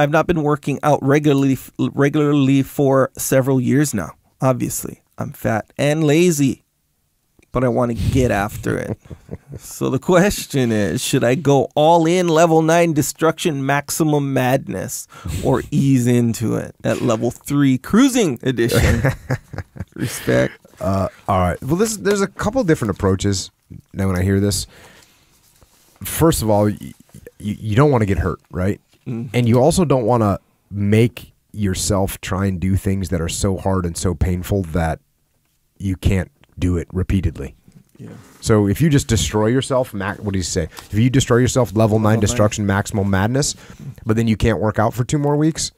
I've not been working out regularly for several years now. Obviously, I'm fat and lazy, but I want to get after it. So the question is, should I go all in level 9 destruction maximum madness or ease into it at level 3 cruising edition? Respect. All right. Well, there's a couple different approaches now when I hear this. First of all, you don't want to get hurt, right? And you also don't want to make yourself try and do things that are so hard and so painful that you can't do it repeatedly. Yeah. So if you just destroy yourself, what do you say? If you destroy yourself, level 9 destruction, maximum madness, but then you can't work out for 2 more weeks,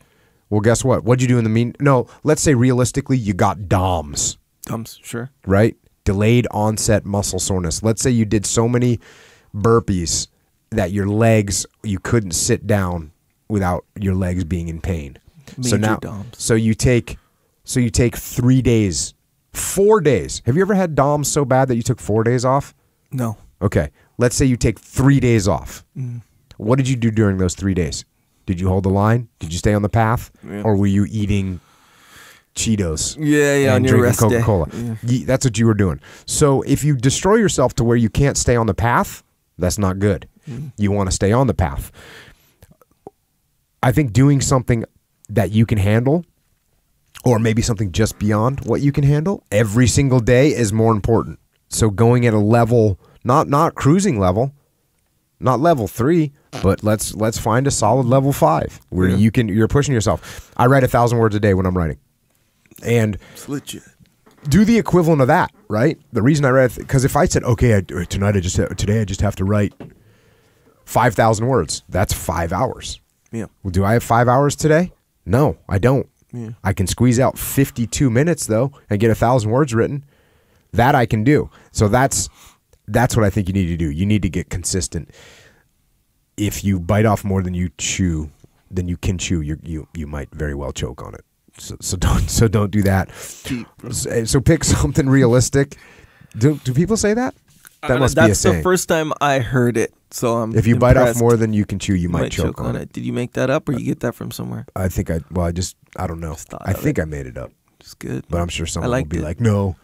well, guess what? What'd you do in the No, let's say realistically, you got DOMS. DOMS, sure. Right? Delayed onset muscle soreness. Let's say you did so many burpees that your legs, you couldn't sit down without your legs being in pain. Major DOMS. So you take 3 days, 4 days. Have you ever had DOMS so bad that you took 4 days off? No. Okay. Let's say you take 3 days off. What did you do during those 3 days? Did you hold the line? Did you stay on the path? Yeah. Or were you eating Cheetos? Yeah, and on your drinking rest Coca-Cola? day. That's what you were doing. So if you destroy yourself to where you can't stay on the path, that's not good. You want to stay on the path. I think doing something that you can handle, or maybe something just beyond what you can handle every single day, is more important. So going at a level, not cruising level, not level 3, but let's find a solid level 5 where you're pushing yourself. I write 1,000 words a day when I'm writing, and it's legit. Do the equivalent of that, right? The reason I read, because if I said, okay, today I just have to write 5,000 words, that's 5 hours. Yeah. Well, do I have 5 hours today? No, I don't. Yeah. I can squeeze out 52 minutes though and get 1,000 words written. That I can do. So that's what I think you need to do. You need to get consistent. If you bite off more than you chew, than you can chew, you might very well choke on it. So don't do that. So pick something realistic. Do people say that? That must be a saying. That's the first time I heard it. So I'm if you impressed. bite off more than you can chew, you might choke on it. Did you make that up, or you get that from somewhere? I think I don't know. I think I made it up. It's good. But I'm sure someone will be like, no,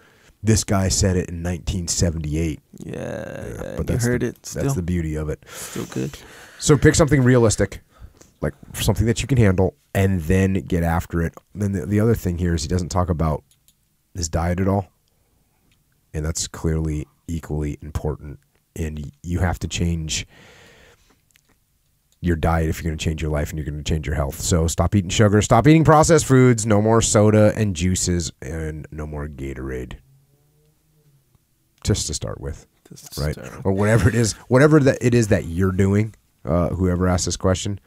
this guy said it in 1978. Yeah, but you heard it. Still. That's the beauty of it. Still good. So pick something realistic, like something that you can handle, and then get after it. Then the other thing here is he doesn't talk about his diet at all, and that's clearly equally important. And you have to change your diet if you're going to change your life and you're going to change your health. So stop eating sugar, stop eating processed foods, no more soda and juices, and no more Gatorade. Just to start with, right? Or whatever it is that you're doing. Whoever asked this question,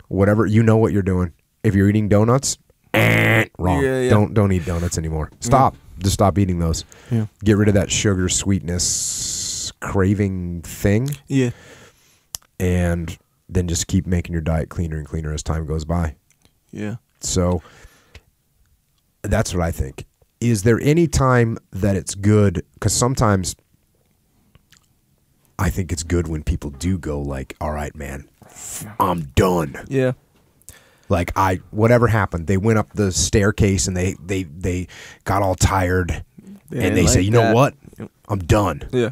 whatever, you know what you're doing. If you're eating donuts, wrong. Yeah. Don't eat donuts anymore. Stop. Just stop eating those. Yeah. Get rid of that sugar sweetness craving thing. Yeah. And then just keep making your diet cleaner and cleaner as time goes by. Yeah. So that's what I think. Is there any time that it's good? Because sometimes I think it's good when people do go like, all right, man, I'm done. Yeah. Like whatever happened, they went up the staircase and they got all tired and they say, you know what? I'm done. Yeah.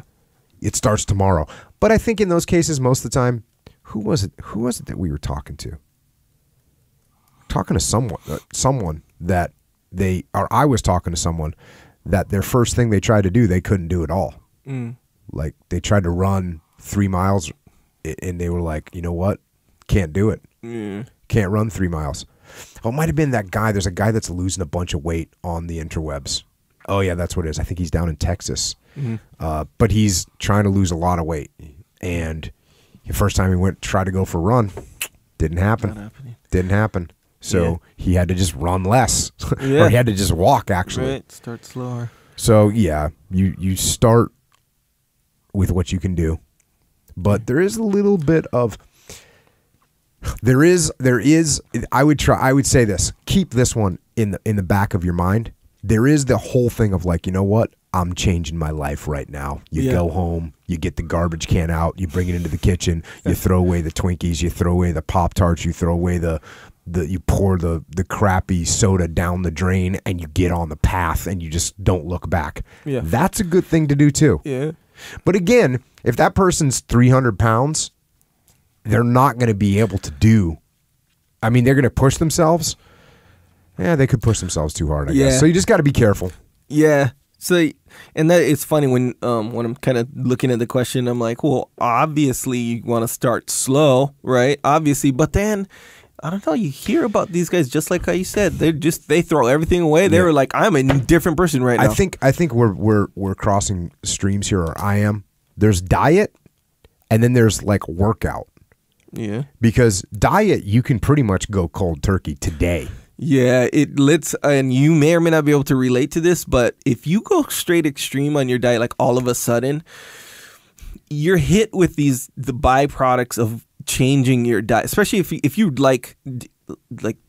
It starts tomorrow. But I think in those cases, most of the time, who was it that we were talking to? Talking to someone that I was talking to someone that their first thing they tried to do, they couldn't do at all. Like they tried to run 3 miles and they were like, you know what? Can't do it. Can't run 3 miles. Oh, it might have been that guy. There's a guy that's losing a bunch of weight on the interwebs. Oh yeah, that's what it is. I think he's down in Texas. But he's trying to lose a lot of weight. And the first time he went to try to go for a run, didn't happen. Didn't happen. So he had to just run less. Or he had to just walk, actually. Right, start slower. So yeah, you start with what you can do. But there is a little bit of there is I would say this. Keep this one in the back of your mind. There is the whole thing of like, you know what? I'm changing my life right now. You Yeah. go home, you get the garbage can out, you bring it into the kitchen, you throw away the Twinkies, you throw away the Pop-Tarts, you throw away you pour the crappy soda down the drain, and you get on the path and you just don't look back. Yeah. That's a good thing to do too. Yeah. But again, if that person's 300 pounds, they're not going to be able to do. I mean, they're going to push themselves. Yeah, they could push themselves too hard, I guess. So you just got to be careful. Yeah. So, and that it's funny when I'm kind of looking at the question, I'm like, well, obviously you want to start slow, right? Obviously, but then I don't know. You hear about these guys just like how you said. They throw everything away. They were like, I'm a different person right now. I think we're crossing streams here, or I am. There's diet, and then there's like workout. Yeah. Because diet, you can pretty much go cold turkey today. Yeah, and you may or may not be able to relate to this, but if you go straight extreme on your diet, like all of a sudden, you're hit with the byproducts of changing your diet, especially if you like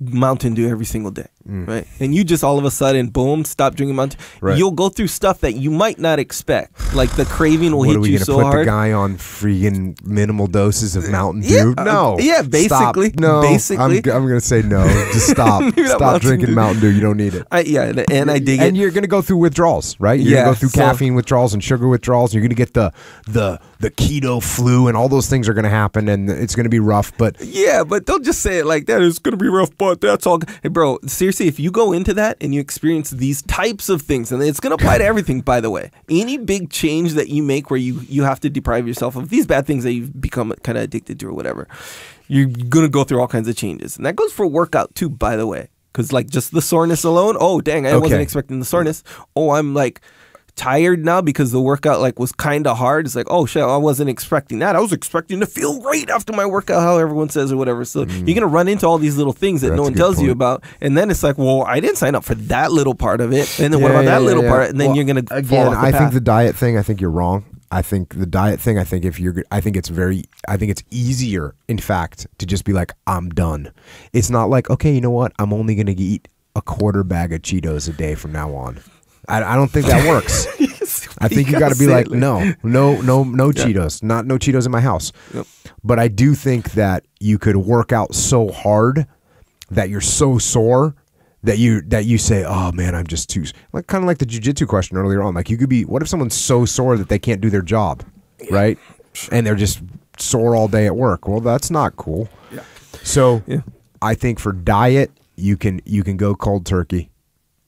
Mountain Dew every single day, right? And you just all of a sudden, boom, stop drinking Mountain Dew. Right. You'll go through stuff that you might not expect. Like the craving will hit you so What are we going to put hard. the guy on freaking minimal doses of Mountain Dew? No. Yeah, basically. Stop. No. Basically. I'm going to say no. Just stop. Stop drinking Mountain Dew. You don't need it. I dig it. And you're going to go through withdrawals, right? You're going to go through caffeine withdrawals and sugar withdrawals. You're going to get the keto flu, and all those things are going to happen, and it's going to be rough. But yeah, but don't just say it like that. It's going to be rough, but that's all. Hey, bro, seriously, if you go into that and you experience these types of things, and it's going to apply to everything, by the way, any big change that you make where you have to deprive yourself of these bad things that you've become kind of addicted to or whatever, you're going to go through all kinds of changes. And that goes for workout too, by the way, because like just the soreness alone, oh, dang, I wasn't expecting the soreness. Oh, I'm like tired now because the workout like was kind of hard. It's like, oh shit, I wasn't expecting that. I was expecting to feel great after my workout, how everyone says or whatever. So you're gonna run into all these little things that no one tells you about, and then it's like, well, I didn't sign up for that little part of it, and then what about that little part? And then you're gonna fall off the path. think the diet thing, I think you're wrong. I think the diet thing, I think it's easier, in fact, to just be like, I'm done. It's not like, okay, you know what? I'm only gonna eat a quarter bag of Cheetos a day from now on. I don't think that works. I think you got to be like, no Cheetos, no Cheetos in my house. Yep. But I do think that you could work out so hard that you're so sore that you say, oh man, I'm just too, like kind of like the jiu-jitsu question earlier on. Like you could be, what if someone's so sore that they can't do their job, right? And they're just sore all day at work. Well, that's not cool. Yeah. So I think for diet, you can go cold turkey.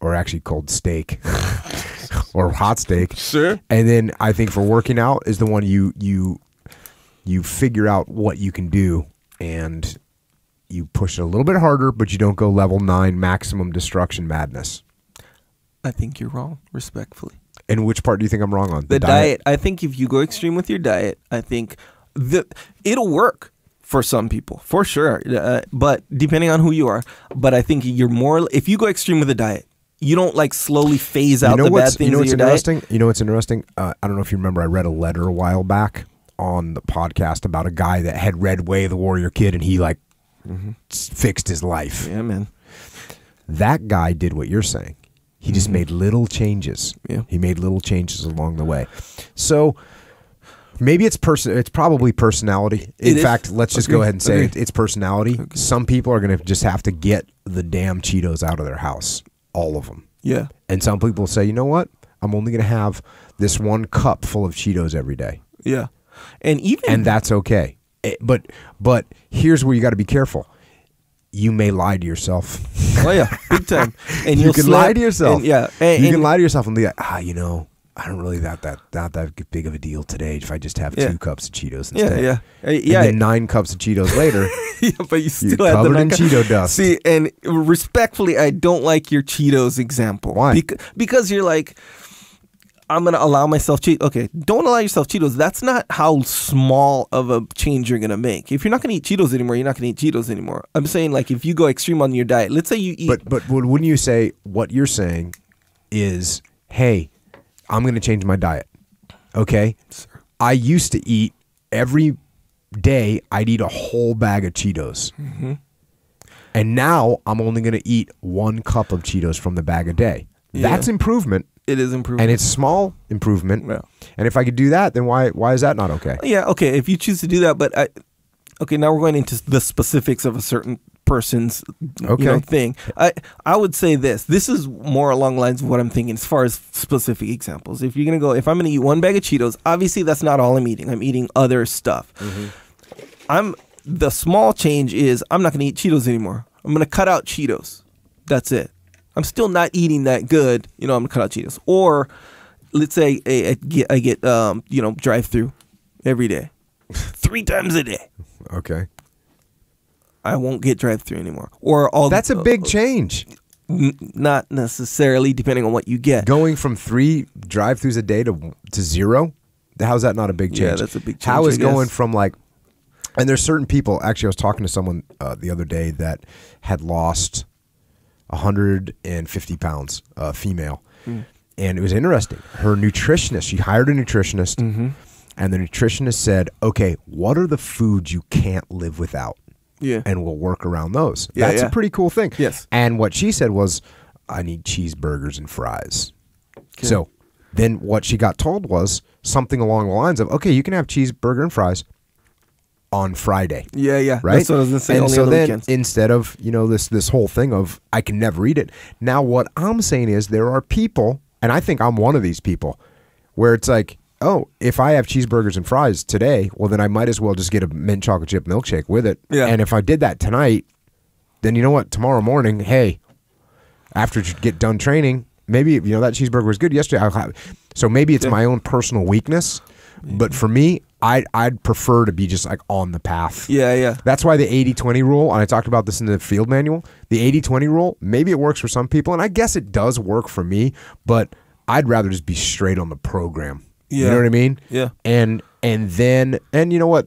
Or actually cold steak or hot steak. Sure. And then I think for working out is the one you figure out what you can do and you push it a little bit harder, but you don't go level 9 maximum destruction madness. I think you're wrong, respectfully. And which part do you think I'm wrong on? The diet. I think if you go extreme with your diet, I think it'll work for some people, for sure. But depending on who you are. But I think if you go extreme with the diet, you don't like slowly phase out the bad things in your diet. You know what's interesting? I don't know if you remember, I read a letter a while back on the podcast about a guy that had read Way of the Warrior Kid, and he like fixed his life. Yeah, man. That guy did what you're saying. He just made little changes. Yeah. He made little changes along the way. So maybe it's probably personality. In fact, let's just go ahead and say it's personality. Okay. Some people are going to just have to get the damn Cheetos out of their house. All of them. Yeah. And some people say, you know what? I'm only going to have this one cup full of Cheetos every day. Yeah. And that's okay. But here's where you got to be careful. You may lie to yourself. Oh yeah, big time. And you can lie to yourself. And, yeah. You can lie to yourself and be like, I don't really not that big of a deal today if I just have 2 cups of Cheetos instead. Yeah. And then 9 cups of Cheetos later. Yeah, but you still you're have covered the in Cheeto dust. See, and respectfully, I don't like your Cheetos example. Why? Because you're like, I'm going to allow myself Cheetos. Okay, don't allow yourself Cheetos. That's not how small of a change you're going to make. If you're not going to eat Cheetos anymore, you're not going to eat Cheetos anymore. I'm saying like if you go extreme on your diet, let's say you eat. But wouldn't you say what you're saying is, hey, I'm going to change my diet. Okay? Sir. I used to eat every day, I'd eat a whole bag of Cheetos. Mm-hmm. And now I'm only going to eat 1 cup of Cheetos from the bag a day. Yeah. That's improvement. It is improvement. And it's small improvement. Yeah. And if I could do that, then why is that not okay? Yeah, okay, if you choose to do that, but okay, now we're going into the specifics of a certain person's thing. I would say this is more along the lines of what I'm thinking as far as specific examples. If you're going to go, if I'm going to eat one bag of Cheetos, obviously that's not all I'm eating. I'm eating other stuff. The small change is I'm not going to eat Cheetos anymore. I'm going to cut out Cheetos. That's it. I'm still not eating that good. I'm going to cut out Cheetos. Or let's say I get drive-through every day. 3 times a day. Okay. I won't get drive-through anymore. Or all That's a big change. Not necessarily, depending on what you get. Going from 3 drive-throughs a day to 0? How's that not a big change? Yeah, that's a big change. How is going from and there's certain people, actually I was talking to someone the other day that had lost 150 pounds, female. And it was interesting. Her nutritionist, she hired a nutritionist, and the nutritionist said, okay, what are the foods you can't live without? Yeah. And we'll work around those. Yeah, That's a pretty cool thing. Yes. And what she said was, I need cheeseburgers and fries. Okay. So then what she got told was something along the lines of, okay, you can have cheeseburger and fries on Friday. Yeah, yeah. Right? That's what I was going to say. And only so on the then weekends. instead of, this whole thing of I can never eat it. Now what I'm saying is there are people, and I think I'm one of these people, where it's like, oh, if I have cheeseburgers and fries today, well, then I might as well just get a mint chocolate chip milkshake with it. Yeah. And if I did that tonight, then you know what? Tomorrow morning, hey, after you get done training, maybe, that cheeseburger was good yesterday. So maybe it's my own personal weakness. But for me, I'd prefer to be just on the path. Yeah, yeah. That's why the 80-20 rule, and I talked about this in the field manual, the 80-20 rule, maybe it works for some people, and I guess it does work for me, but I'd rather just be straight on the program. Yeah. You know what I mean? Yeah. And you know what?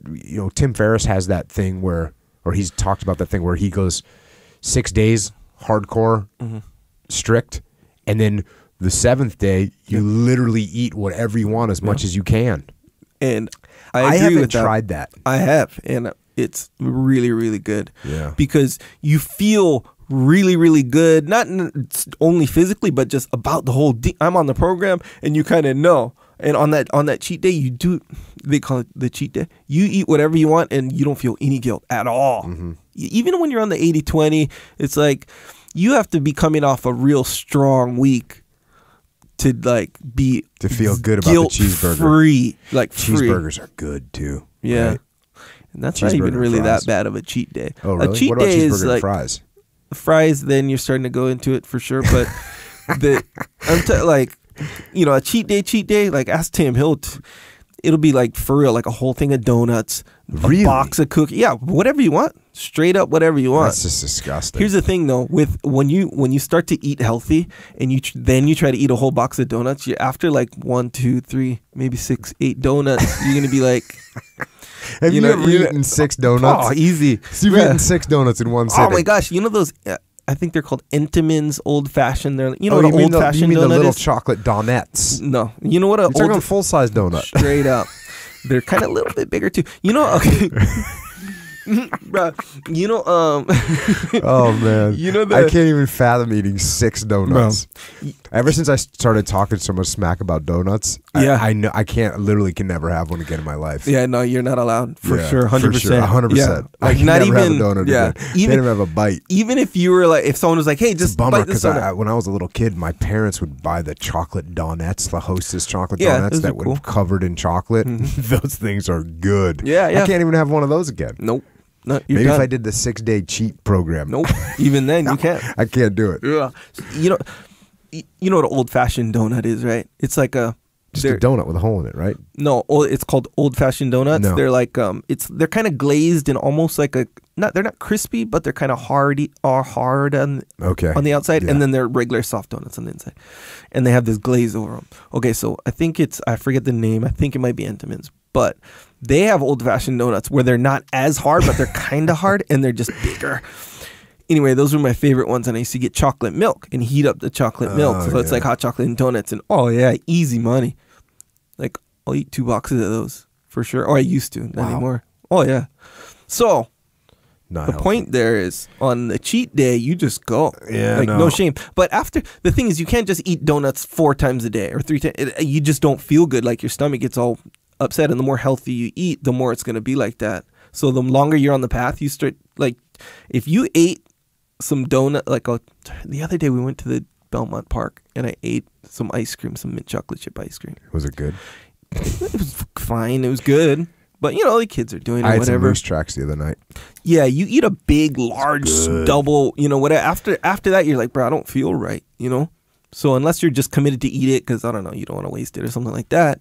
Tim Ferriss has that thing or he's talked about that thing where he goes 6 days hardcore, strict, and then the 7th day you literally eat whatever you want as much as you can. And I agree haven't with that. tried that. I have, and it's really, really good. Yeah. Because you feel really, really good, not only physically, but just about the whole. I'm on the program, and you kind of know. And on that cheat day, you do. They call it the cheat day. You eat whatever you want, and you don't feel any guilt at all. Even when you're on the 80-20, it's like you have to be coming off a real strong week to feel good about the cheeseburger. Free, cheeseburgers are good too. Yeah. Right? And that's not even really that bad of a cheat day. Oh, really? A cheat what about day cheeseburger is and fries? Fries, then you're starting to go into it for sure. But a cheat day, ask Tim, it'll be for real, a whole thing of donuts, really? A box of cookies. Yeah, whatever you want. Straight up, whatever you want. That's just disgusting. Here's the thing, though, when you start to eat healthy and then you try to eat a whole box of donuts, you're after 1, 2, 3, maybe 6, 8 donuts, you're gonna be like, have you ever eaten 6 donuts? Oh, easy. So you've eaten 6 donuts in one sitting. Oh my gosh, those? I think they're called Entenmann's Old Fashioned. They're what you an mean old fashioned you mean donut the little is? chocolate donuts? No, you know what? You're talking full size donut. Straight up, they're kind of a little bit bigger too. Okay. Bro, oh man, I can't even fathom eating 6 donuts. Bro. Ever since I started talking so much smack about donuts, I know I can never have one again in my life. Yeah, no, you're not allowed for sure, 100%, 100%. I can not never even have a donut again. Even never have a bite. Even if you were if someone was like, "Hey, just bummer," bite this because when I was a little kid, my parents would buy the chocolate donuts, the Hostess chocolate donuts that were covered in chocolate. Those things are good. Yeah, yeah. I can't even have one of those again. Nope. No, maybe done. if I did the 6-day cheat program. Nope. Even then, you can't. I can't do it. Yeah. You know what an old fashioned donut is, right? It's just a donut with a hole in it, right? No, it's called old fashioned donuts. No. They're they're kind of glazed and almost they're not crispy, but they're kind of hard on the outside, and then they're regular soft donuts on the inside, and they have this glaze over them. Okay, so I forget the name. I think it might be Entenmann's, but they have old fashioned donuts where they're not as hard, but they're kind of hard and they're just bigger. Anyway, those were my favorite ones, and I used to get chocolate milk and heat up the chocolate milk, so it's like hot chocolate and donuts, and easy money. I'll eat 2 boxes of those for sure. Or I used to, not anymore. Oh yeah. So Not the healthy. point there is on the cheat day, you just go. Yeah, like no. no shame. But after the thing is, you can't just eat donuts 4 times a day or 3 times. You just don't feel good. Like your stomach gets all upset, and the more healthy you eat, the more it's going to be like that. So the longer you're on the path, you start like if you ate some donut, like the other day we went to the Belmont Park and I ate some ice cream, some mint chocolate chip ice cream. Was it good? It was fine. It was good. But, the kids are doing it, I had whatever. some moose tracks the other night. Yeah, you eat a big, large, double, whatever. After that, you're like, bro, I don't feel right, So unless you're just committed to eat it because, I don't know, you don't want to waste it or something like that,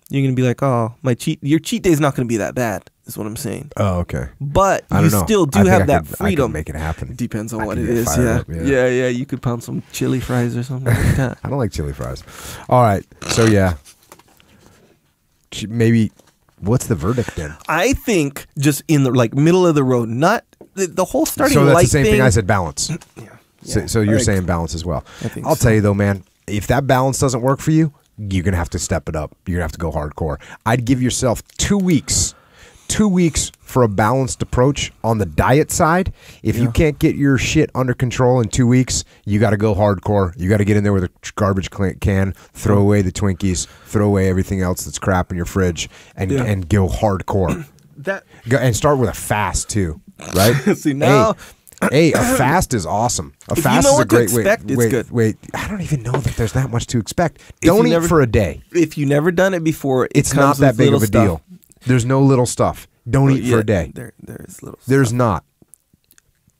you're going to be like, oh, your cheat day is not going to be that bad, is what I'm saying. Oh, okay. But I you don't know. still do I think have I that could- freedom. I could make it happen. Depends on I what could it get is. fired Yeah. up, yeah. Yeah. You could pound some chili fries or something like that. I don't like chili fries. All right. So, yeah. Maybe, what's the verdict then? I think just in the middle of the road, not the whole starting So that's light the same thing I said, balance. Yeah. So you're saying balance as well. I think I'll so. tell you though, man, if that balance doesn't work for you, you're going to have to step it up. You're going to have to go hardcore. I'd give yourself 2 weeks. 2 weeks for a balanced approach on the diet side. If you can't get your shit under control in 2 weeks, you got to go hardcore. You got to get in there with a garbage can, throw away the Twinkies, throw away everything else that's crap in your fridge, and go hardcore. And start with a fast too, right? See now. Hey, a fast is awesome. A If you fast know is a what to great expect, it's good. Wait, I don't even know that there's that much to expect. If Don't you eat never- for a day. If you never done it before, It's comes not that with big of little a stuff. deal. There's no little stuff. Don't eat for a day. There is little. There's stuff. not.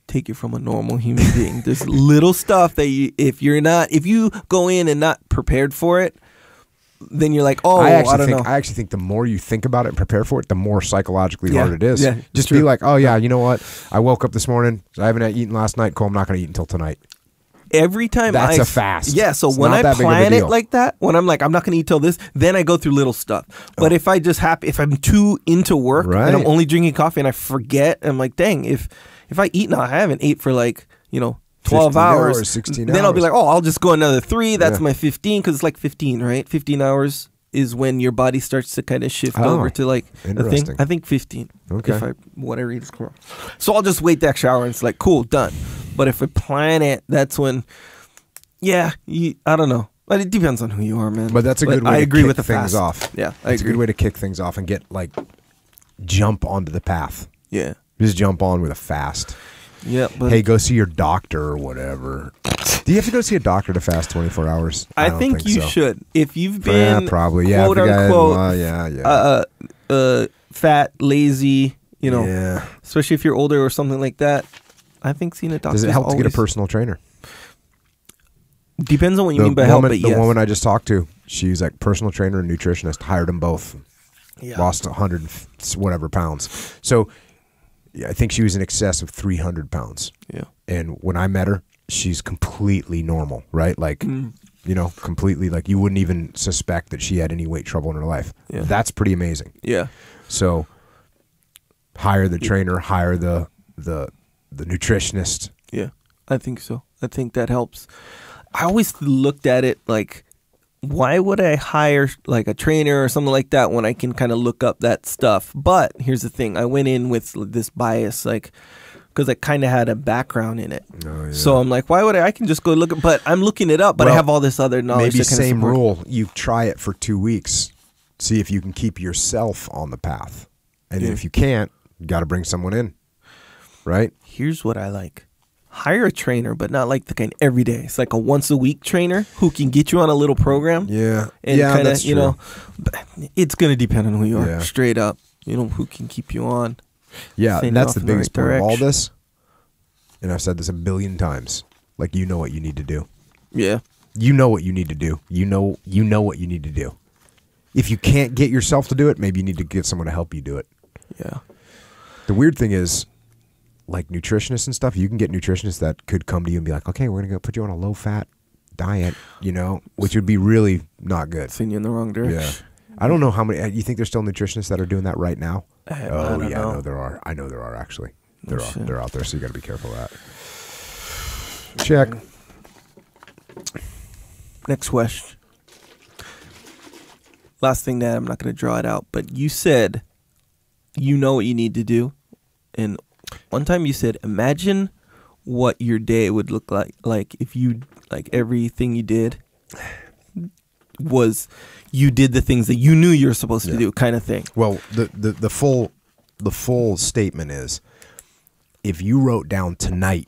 Take it from a normal human being. There's little stuff that if you go in and not prepared for it, then you're like, oh, I don't know. I actually think the more you think about it and prepare for it, the more psychologically Yeah, hard it is. yeah, Just true. be like, oh yeah, you know what? I woke up this morning. I haven't eaten last night. Cool. I'm not going to eat until tonight. Every time That's a fast. Yeah, so It's when not I that big of a plan it deal. like that, when I'm like, I'm not going to eat till this, then I go through little stuff. But if I'm too into work and I'm Right. only drinking coffee and I forget, I'm like, dang, if I eat now, I haven't ate for 12 15 hours, hours, 16 then I'll be hours. like, oh, I'll just go another 3. That's Yeah. my 15 because it's like 15, right? 15 hours is when your body starts to kind of shift Oh, over to a thing. interesting. I think 15. Okay. If what I read is correct. So I'll just wait the extra hour and it's like, cool, done. But if I plan it, that's when, I don't know. But it depends on who you are, man. But that's a good way I to agree kick with the things fast. off. Yeah, I It's a agree. good way to kick things off and get jump onto the path. Yeah. Just jump on with a fast. Yeah, but Hey, go see your doctor or whatever. Do you have to go see a doctor to fast 24 hours? I don't think you so. should. If you've Yeah, been probably. Yeah, quote if the guy- unquote yeah. fat, lazy, Yeah. especially if you're older or something like that, I think seeing a doctor Does it help to get a always- personal trainer? Depends on what you mean by help, but The yes. woman I just talked to, she's like personal trainer and nutritionist. Hired them both. Yeah. Lost 100 whatever pounds. So yeah, I think she was in excess of 300 pounds. Yeah. And when I met her, she's completely normal, right? Like, Mm. completely like you wouldn't even suspect that she had any weight trouble in her life. Yeah. That's pretty amazing. Yeah. So hire the trainer, hire the nutritionist. Yeah, I think so. I think that helps. I always looked at it like, why would I hire like a trainer or something like that when I can kind of look up that stuff? But here's the thing. I went in with this bias, because I kind of had a background in it. Oh, yeah. So I'm like, why would I can just go look at, but I'm looking it up, but I Well, have all this other knowledge. Maybe that kinda same support- rule. You try it for 2 weeks. See if you can keep yourself on the path. And then Yeah. if you can't, you got to bring someone in. Right? Here's what I like. Hire a trainer, but not like the kind every day. It's like a once a week trainer who can get you on a little program. Yeah. And yeah, kind that's of, true. but it's going to depend on who you are, Yeah. straight up. Who can keep you on. Yeah, send and you that's off the in the biggest right part of all direction. this. And I've said this a billion times. Like, you know what you need to do. Yeah. You know what you need to do. You know what you need to do. If you can't get yourself to do it, maybe you need to get someone to help you do it. Yeah. The weird thing is, like nutritionists and stuff, you can get nutritionists that could come to you and be like, okay, we're going to go put you on a low-fat diet, which would be really not good. Send you in the wrong direction. Yeah. I don't know how many. You think there's still nutritionists that are doing that right now? I don't know. I know there are. I know there are actually. They're Oh, out, shit. they're out there, so you got to be careful of that. Check. Next question. Last thing that I'm not going to draw it out, but you said you know what you need to do. And One time you said, imagine what your day would look like if you, like, everything you did was you did the things that you knew you were supposed to do, kind of thing. Well, the full statement is, if you wrote down tonight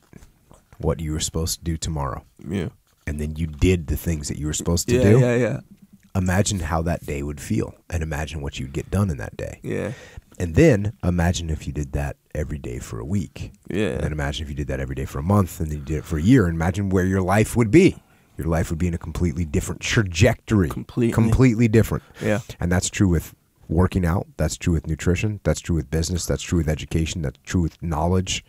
what you were supposed to do tomorrow, and then you did the things that you were supposed to do, imagine how that day would feel, and imagine what you'd get done in that day. Yeah. And then imagine if you did that every day for a week. Yeah. And then imagine if you did that every day for a month, and then you did it for a year, and imagine where your life would be. Your life would be in a completely different trajectory. Completely different. Yeah. And that's true with working out. That's true with nutrition. That's true with business. That's true with education. That's true with knowledge.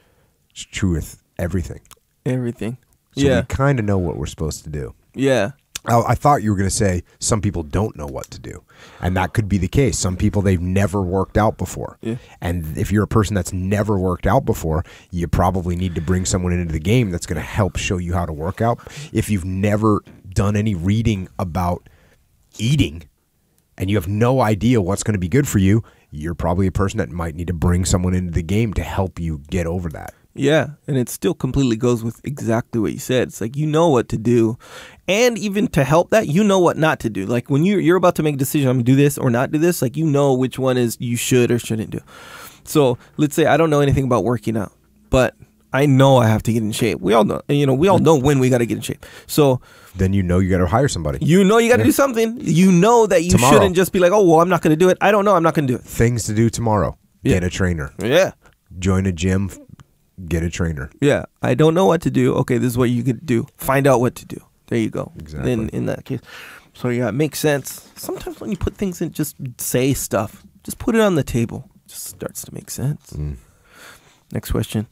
It's true with everything. Everything. So we kind of know what we're supposed to do. Yeah. I thought you were going to say some people don't know what to do. And that could be the case. Some people, they've never worked out before. Yeah. And if you're a person that's never worked out before, you probably need to bring someone into the game that's going to help show you how to work out. If you've never done any reading about eating and you have no idea what's going to be good for you, you're probably a person that might need to bring someone into the game to help you get over that. Yeah, and it still completely goes with exactly what you said. It's like, you know what to do. And even to help that, you know what not to do. Like when you're about to make a decision, I'm going to do this or not do this, like you know which one is you should or shouldn't do. So let's say I don't know anything about working out, but I know I have to get in shape. We all know, we all know when we got to get in shape. So then you got to hire somebody. You know you got to do something. You know that you shouldn't just be like, oh, well, I'm not going to do it. I don't know. I'm not going to do it. Things to do tomorrow. Get a trainer. Yeah. Join a gym. Get a trainer. Yeah. I don't know what to do. Okay, this is what you could do. Find out what to do. There you go. Exactly. In that case. So yeah, it makes sense. Sometimes when you put things in, just say stuff. Just put it on the table. It just starts to make sense. Next question.